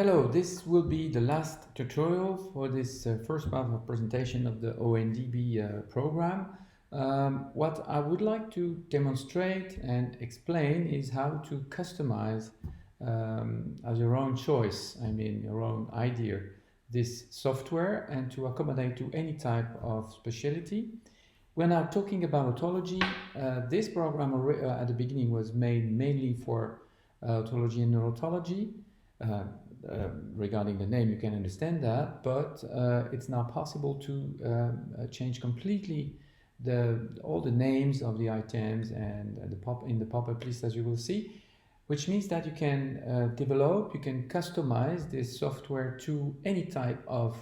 Hello, this will be the last tutorial for this first part of presentation of the ONDB program. What I would like to demonstrate and explain is how to customize as your own choice, your own idea, this software and to accommodate to any type of specialty. When I'm talking about otology, this program at the beginning was made mainly for Otology-Neurotology. Regarding the name, you can understand that, but it's now possible to change completely all the names of the items and in the pop-up list, as you will see, which means that you can you can customize this software to any type of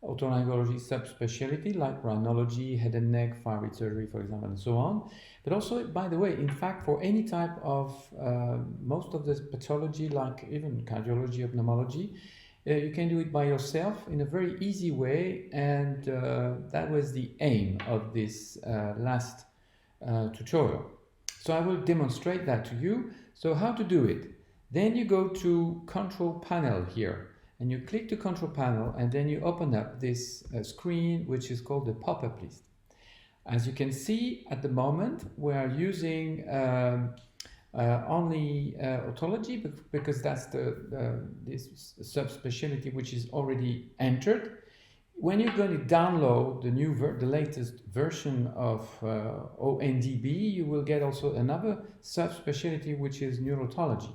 otolaryngology subspecialty like rhinology, head and neck, thyroid surgery, for example, and so on. But also, by the way, in fact, for any type of most of the pathology, like even cardiology, ophthalmology, you can do it by yourself in a very easy way, and that was the aim of this last tutorial. So I will demonstrate that to you. So how to do it? Then you go to Control Panel here, and you click the Control Panel, and then you open up this screen, which is called the pop-up list. As you can see, at the moment, we are using only otology because that's this subspecialty which is already entered. When you're going to download the latest version of ONDB, you will get also another subspecialty which is neurotology.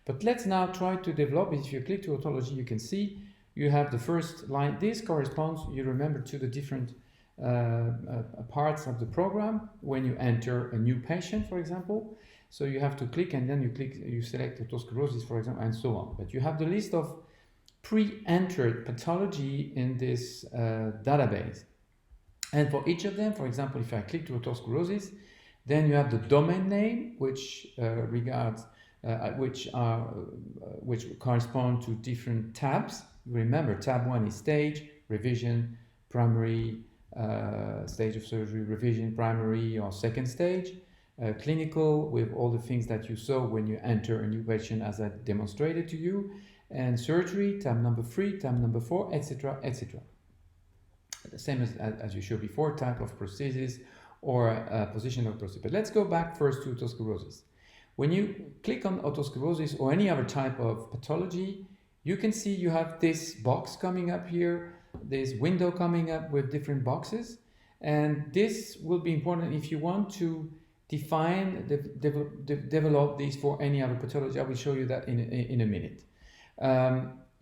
But let's now try to develop it. If you click to otology, you can see you have the first line. This corresponds, you remember, to the different parts of the program when you enter a new patient, for example. So you have to click, and then you select otosclerosis, for example, and so on. But you have the list of pre-entered pathology in this database. And for each of them, for example, if I click to otosclerosis, then you have the domain name, which which correspond to different tabs. Remember, tab 1 is stage, revision, primary, stage of surgery, revision, primary or second stage, clinical with all the things that you saw when you enter a new patient as I demonstrated to you, and surgery, tab number 3, tab number 4, etc., etc. The same as you showed before, type of prosthesis or position of prosthesis. But let's go back first to otosclerosis. When you click on otosclerosis or any other type of pathology, you can see you have this box coming up here, this window coming up with different boxes, and this will be important if you want to define, develop these for any other pathology. I will show you that in a minute.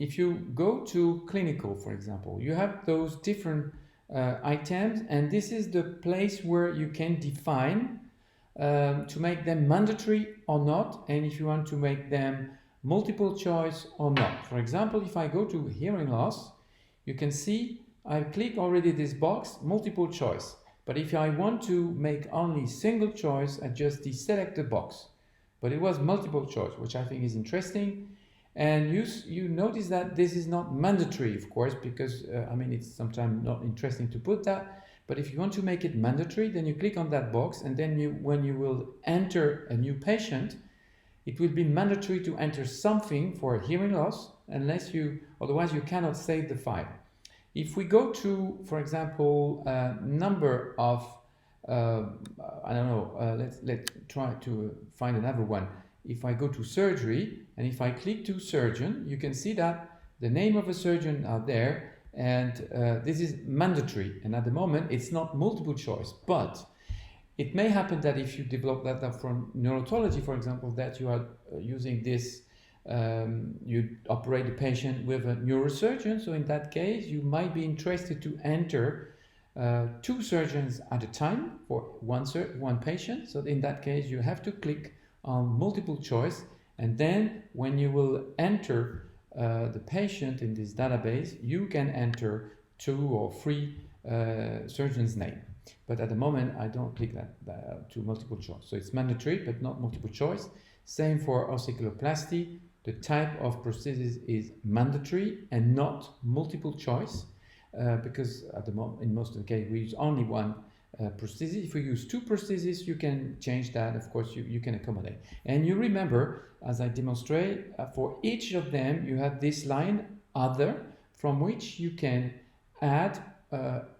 If you go to clinical, for example, you have those different items, and this is the place where you can define to make them mandatory or not, and if you want to make them multiple choice or not. For example, if I go to hearing loss, you can see I click already this box, multiple choice. But if I want to make only single choice, I just deselect the box. But it was multiple choice, which I think is interesting. And you notice that this is not mandatory, of course, because it's sometimes not interesting to put that. But if you want to make it mandatory, then you click on that box, and then when you will enter a new patient, it will be mandatory to enter something for hearing loss, otherwise you cannot save the file. If we go to, for example, number of, let's try to find another one. If I go to surgery, and if I click to surgeon, you can see that the name of a surgeon are there, and this is mandatory, and at the moment it's not multiple choice, but it may happen that if you develop that from neurotology, for example, that you are using this, you operate the patient with a neurosurgeon, so in that case you might be interested to enter 2 surgeons at a time for one patient. So in that case you have to click on multiple choice, and then when you will enter the patient in this database, you can enter 2 or 3 surgeons' name. But at the moment, I don't click that to multiple choice. So it's mandatory, but not multiple choice. Same for ossiculoplasty. The type of prosthesis is mandatory and not multiple choice, because at the moment, in most of the case, we use only one prosthesis. If you use 2 prostheses, you can change that. Of course, you can accommodate. And you remember, as I demonstrate, for each of them, you have this line, other, from which you can add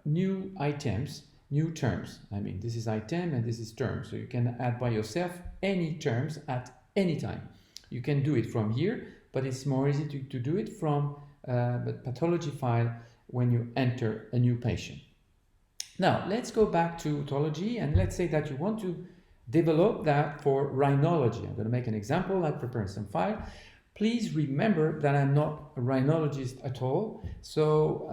new items, new terms. I mean, this is item and this is term. So you can add by yourself any terms at any time. You can do it from here, but it's more easy to do it from the pathology file when you enter a new patient. Now, let's go back to otology, and let's say that you want to develop that for rhinology. I'm going to make an example. I'm preparing some file. Please remember that I'm not a rhinologist at all, so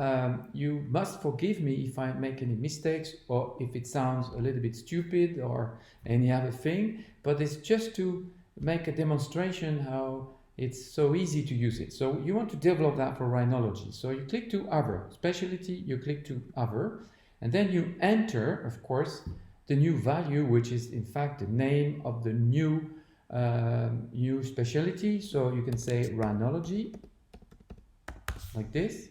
you must forgive me if I make any mistakes or if it sounds a little bit stupid or any other thing, but it's just to make a demonstration how it's so easy to use it. So you want to develop that for rhinology. So you click to other, specialty, you click to other, and then you enter, of course, the new value, which is in fact the name of the new specialty. So you can say rhinology, like this.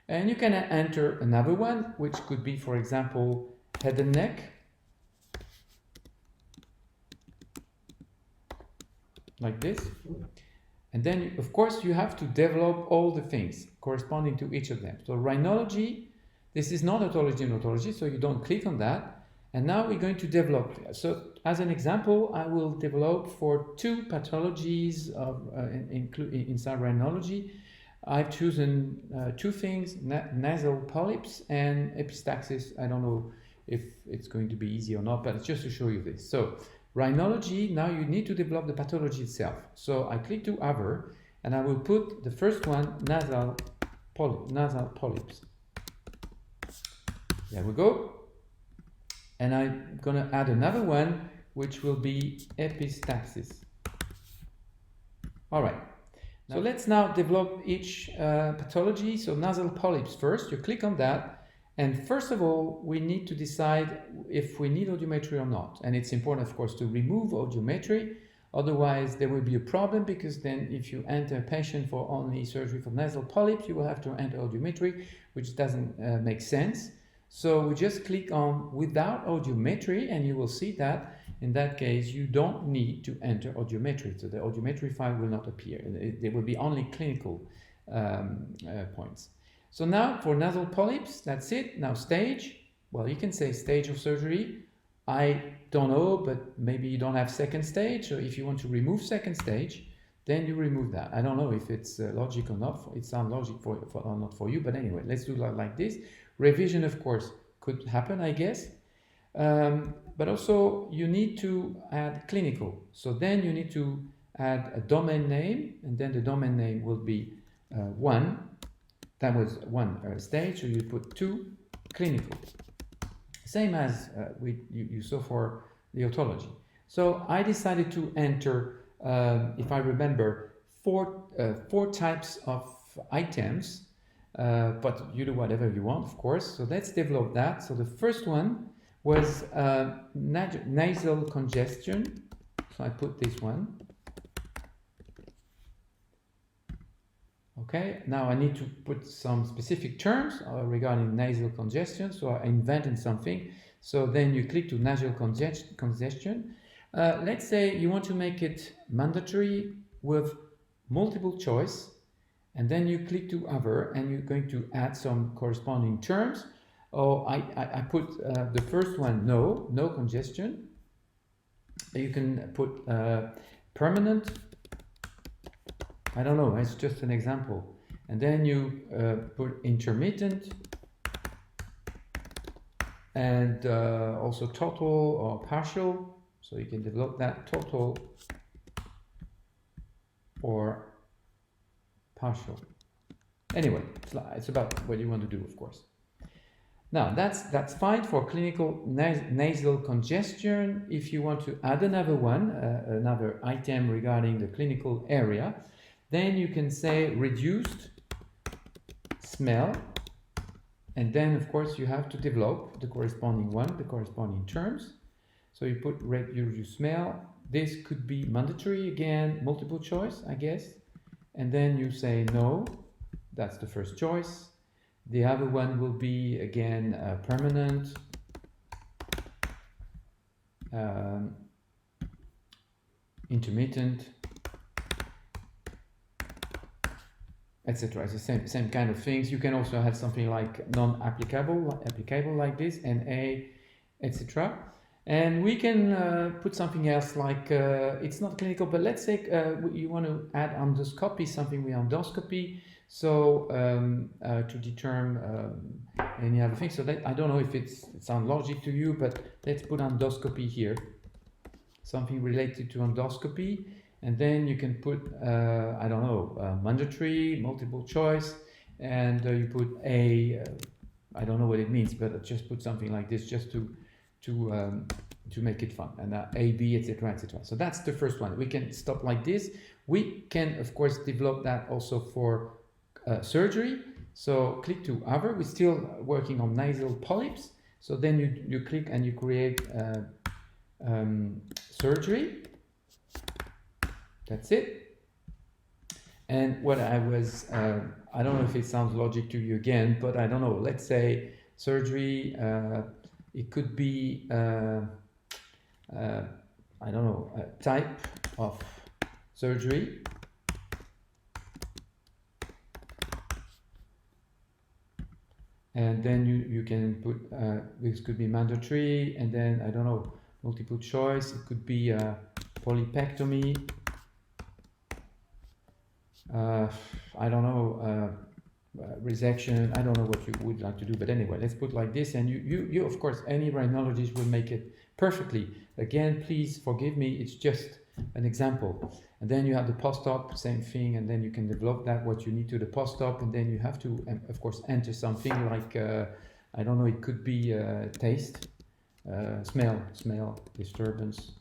And you can enter another one, which could be, for example, head and neck. Like this. And then, of course, you have to develop all the things corresponding to each of them. So rhinology, this is not otology-neurotology, so you don't click on that. And now we're going to develop. So as an example, I will develop for 2 pathologies of, inside rhinology. I've chosen 2 things, nasal polyps and epistaxis. I don't know if it's going to be easy or not, but it's just to show you this. So rhinology, now you need to develop the pathology itself. So I click to other, and I will put the first one, nasal polyps. There we go. And I'm going to add another one, which will be epistaxis. All right. So let's now develop each pathology. So nasal polyps first, you click on that. And first of all, we need to decide if we need audiometry or not. And it's important, of course, to remove audiometry. Otherwise, there will be a problem, because then if you enter a patient for only surgery for nasal polyps, you will have to enter audiometry, which doesn't make sense. So we just click on without audiometry, and you will see that in that case, you don't need to enter audiometry. So the audiometry file will not appear. There will be only clinical points. So now for nasal polyps, that's it. Now stage, well, you can say stage of surgery. I don't know, but maybe you don't have second stage. So if you want to remove second stage, then you remove that. I don't know if it's logic or not. It sounds logic or not for you, but anyway, let's do like this. Revision, of course, could happen, I guess. But also you need to add clinical. So then you need to add a domain name, and then the domain name will be 1. That was 1 stage, so you put 2 clinical. Same as you saw for the otology. So I decided to enter, if I remember, 4 types of items, but you do whatever you want, of course. So let's develop that. So the first one was nasal congestion. So I put this one. Okay, now I need to put some specific terms regarding nasal congestion. So I invented something. So then you click to nasal congestion. Let's say you want to make it mandatory with multiple choice. And then you click to other, and you're going to add some corresponding terms. Oh, I put the first one, no congestion. You can put permanent. I don't know, it's just an example. And then you put intermittent, and also total or partial. So you can develop that, total or partial. Anyway, it's about what you want to do, of course. Now that's fine for clinical nasal congestion. If you want to add another one, another item regarding the clinical area, then you can say reduced smell, and then of course you have to develop the corresponding one, the corresponding terms. So you put reduced smell. This could be mandatory, again, multiple choice, I guess. And then you say no, that's the first choice. The other one will be, again, permanent, intermittent, etc. It's the same kind of things. You can also have something like non-applicable, applicable like this, NA, etc. And we can put something else like, it's not clinical, but let's say you want to add endoscopy, something with endoscopy, so to determine any other thing. So that, I don't know if it sounds logic to you, but let's put endoscopy here, something related to endoscopy. And then you can put, I don't know, mandatory, multiple choice, and you put A, I don't know what it means, but just put something like this just to make it fun, and A, B, etc., etc. So that's the first one. We can stop like this. We can, of course, develop that also for surgery. So click to other. We're still working on nasal polyps. So then you click and you create surgery. That's it. And what I was, I don't know if it sounds logic to you again, but I don't know. Let's say surgery, it could be, I don't know, a type of surgery. And then you can put, this could be mandatory, and then, I don't know, multiple choice. It could be polypectomy. I don't know, resection. I don't know what you would like to do, but anyway, let's put like this, and you of course, any rhinologist will make it perfectly. Again, please forgive me, it's just an example. And then you have the post-op, same thing, and then you can develop that, what you need to the post-op, and then you have to, of course, enter something like, I don't know, it could be taste, smell disturbance.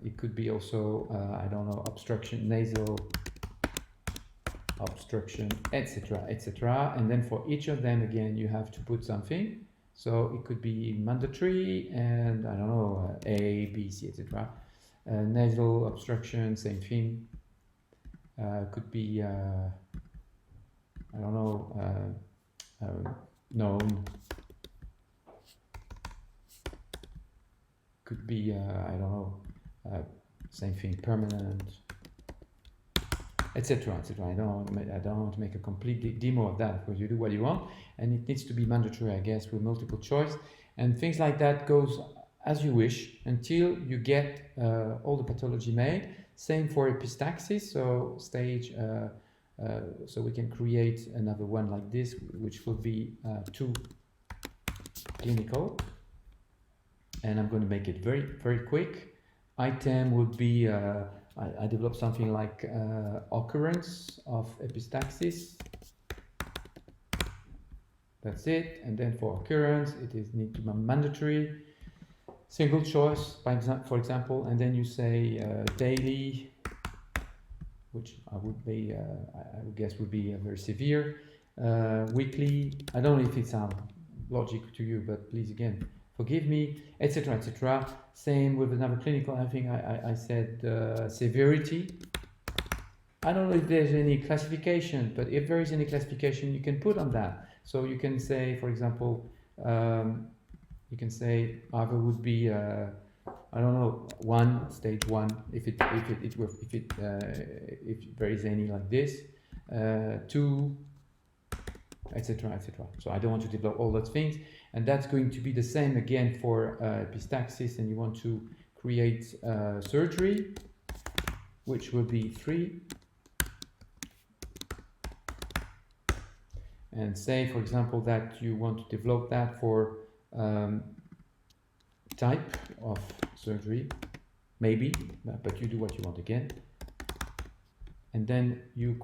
It could be also, I don't know, obstruction, nasal obstruction, etc., etc. And then for each of them, again, you have to put something. So it could be mandatory, and I don't know, A, B, C, etc. Nasal obstruction, same thing. Could be, I don't know, known. Could be, I don't know, same thing, permanent, etc., etc. I don't want to make a complete demo of that, because you do what you want, and it needs to be mandatory, I guess, with multiple choice, and things like that goes as you wish until you get all the pathology made. Same for epistaxis, so stage, so we can create another one like this, which will be 2 clinical, and I'm going to make it very, very quick. Item would be, I developed something like occurrence of epistaxis. That's it. And then for occurrence, it is need to be mandatory, single choice, for example. And then you say daily, which I would be, I would guess would be very severe. Weekly. I don't know if it sounds logic to you, but please again, forgive me, etc., etc. Same with another clinical. I think I said severity. I don't know if there's any classification, but if there is any classification, you can put on that. So you can say, for example, you can say either would be, I don't know, 1, stage 1, if there is any like this, 2, etc., etc. So I don't want to develop all those things, and that's going to be the same again for epistaxis, and you want to create surgery, which will be 3, and say, for example, that you want to develop that for type of surgery, maybe, but you do what you want again. And then you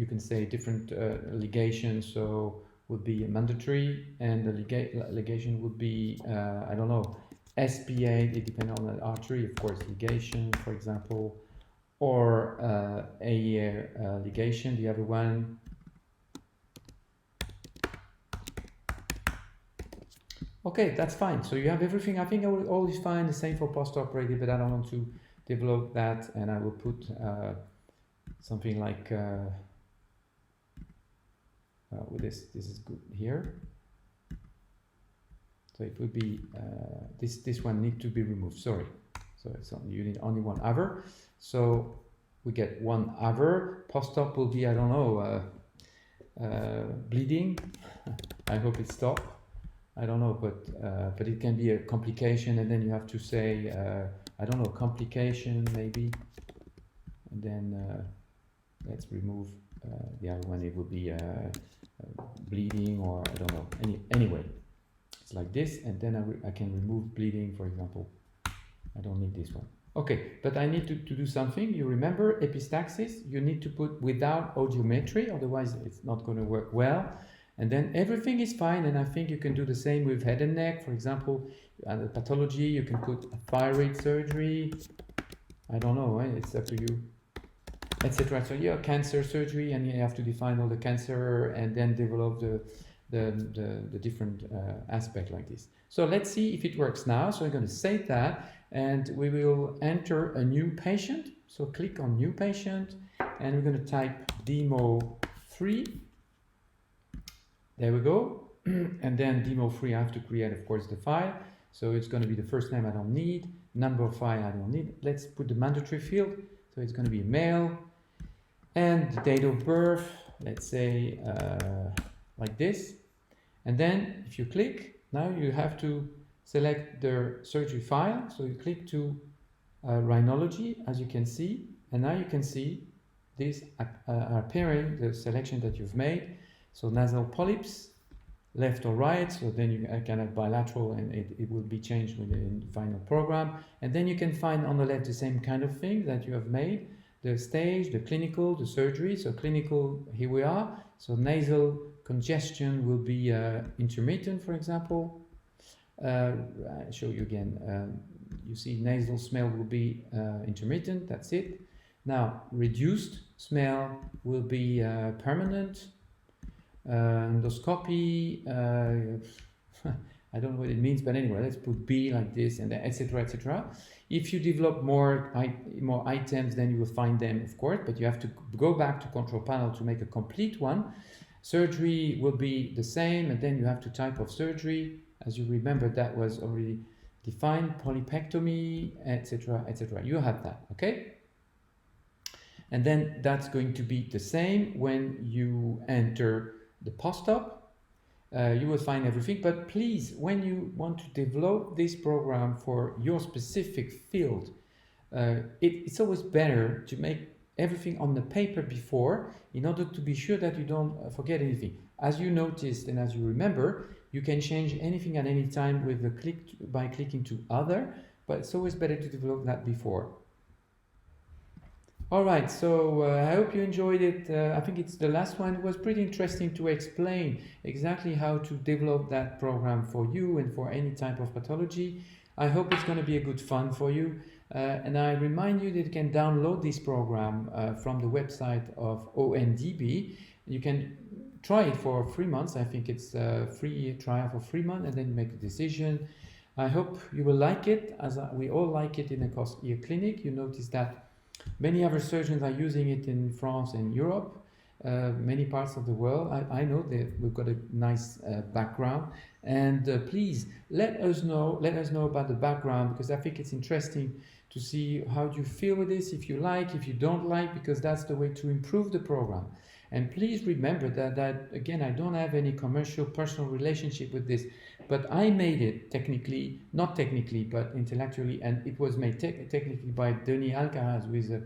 can say different ligations, so would be mandatory, and the ligation would be, I don't know, SPA, it depends on the artery, of course, ligation, for example, or a ligation, the other one. Okay, that's fine. So you have everything. I think all is fine. The same for post-operative, but I don't want to develop that, and I will put something like with this is good here. So it would be this one need to be removed. Sorry. So you need only one hour. So we get 1 hour. Post-op will be, I don't know, bleeding. I hope it stops. I don't know, but it can be a complication, and then you have to say, I don't know, complication maybe, and then let's remove the other one. It will be bleeding, or I don't know. Anyway, it's like this, and then I can remove bleeding, for example. I don't need this one. Okay, but I need to do something. You remember epistaxis, you need to put without audiometry, otherwise it's not going to work well. And then everything is fine, and I think you can do the same with head and neck. For example, the pathology, you can put a thyroid surgery. I don't know, it's up to you, etc. So yeah, cancer surgery, and you have to define all the cancer and then develop the different aspect like this. So let's see if it works now. So I'm going to save that, and we will enter a new patient. So click on new patient, and we're going to type demo 3. There we go. And then demo 3, I have to create, of course, the file. So it's going to be the first name I don't need, number of file I don't need. Let's put the mandatory field. So it's going to be a male, and the date of birth, let's say like this. And then if you click, now you have to select the surgery file. So you click to Rhinology, as you can see, and now you can see this appearing, the selection that you've made. So nasal polyps, left or right, so then you can have bilateral, and it will be changed within the final program. And then you can find on the left the same kind of thing that you have made, the stage, the clinical, the surgery. So clinical, here we are. So nasal congestion will be intermittent, for example. I'll show you again. You see nasal smell will be intermittent, that's it. Now, reduced smell will be permanent. Endoscopy, I don't know what it means, but anyway, let's put B like this, and then etc. etc. If you develop more items, then you will find them, of course, but you have to go back to control panel to make a complete one. Surgery will be the same, and then you have to type of surgery. As you remember, that was already defined, polypectomy, etc. etc. You have that, okay? And then that's going to be the same when you enter the post-op. You will find everything, but please, when you want to develop this program for your specific field, it's always better to make everything on the paper before, in order to be sure that you don't forget anything. As you noticed and as you remember, you can change anything at any time with the by clicking to other, but it's always better to develop that before. All right, so I hope you enjoyed it. I think it's the last one. It was pretty interesting to explain exactly how to develop that program for you and for any type of pathology. I hope it's going to be a good fun for you. And I remind you that you can download this program from the website of ONDB. You can try it for 3 months. I think it's a free trial for 3 months, and then you make a decision. I hope you will like it, as we all like it in the Cost Ear Clinic. You notice that many other surgeons are using it in France and Europe, many parts of the world. I know that we've got a nice background, and please let us know about the background, because I think it's interesting to see how you feel with this, if you like, if you don't like, because that's the way to improve the program. And please remember that again, I don't have any commercial personal relationship with this, but I made it technically, not technically, but intellectually, and it was made technically by Denis Alcaraz, who is a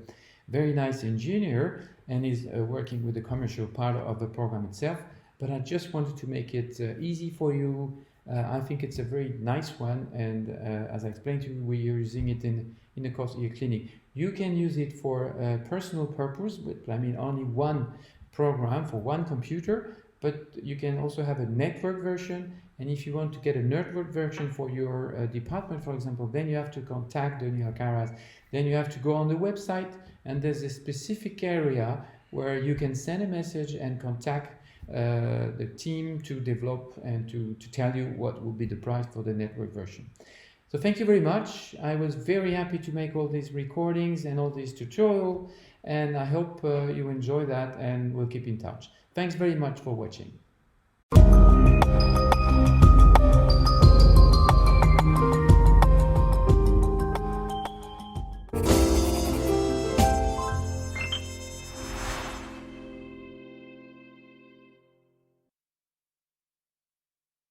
very nice engineer and is working with the commercial part of the program itself. But I just wanted to make it easy for you. I think it's a very nice one, and as I explained to you, we are using it in the Cost Ear Clinic. You can use it for personal purpose, but I mean only one program for one computer, but you can also have a network version. And if you want to get a network version for your department, for example, then you have to contact Denis Alcaraz. Then you have to go on the website, and there's a specific area where you can send a message and contact the team to develop and to tell you what will be the price for the network version. So thank you very much. I was very happy to make all these recordings and all these tutorials, and I hope you enjoy that, and we'll keep in touch. Thanks very much for watching.